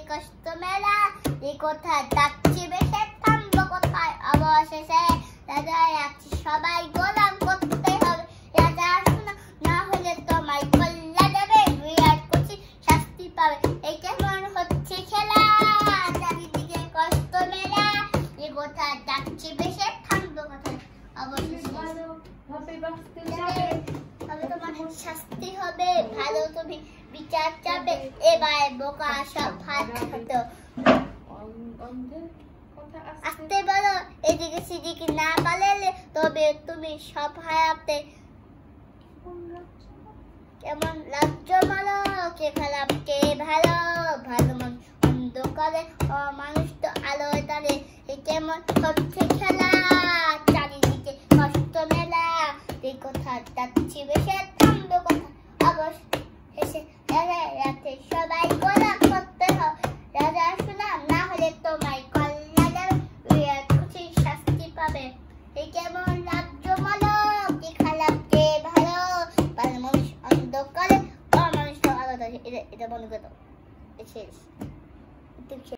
কষ্ট মেলা এই কথা ডাকছি বেশে থামবো কোথায় অবশেষে রাজায় আছি সবাই গোলাম করতে হবে রাজা শোনা না হলে তোমায় কল্লা দেবে বিরাট করছি শাস্তি পাবে এই কেমন হচ্ছে খেলা চারিদিকে কষ্ট মেলা এই কথা ডাকছি বেশে থামবো কোথায় অবশেষে তবে তোমার শাস্তি হবে ভালো তুমি বিচার চাবে এবার বোকা সব ভাত খাতো আসতে বলো এদিকে সেদিকে না পালালে তবে তুমি সব হারাতে কেমন লাগছে বলো কে খারাপ কে ভালো ভালো মানুষ অন্ধকারে মানুষ তো আলোয় তালে কেমন হচ্ছে খেলা চারিদিকে কষ্ট মেলা এই কথা যাচ্ছি বেশে থামবে কথা অবশেষে রাতে সবাই গোলাম করতে হবে রাজা শোনা না হলে তোমায় কল্লা যাবে বিরাট খুশি শাস্তি পাবে এই কেমন রাজ্য বলো কি খারাপ কে ভালো ভালো মানুষ অন্ধকারে মানুষ তো আলাদা এটা বন্ধ করে দাও শেষ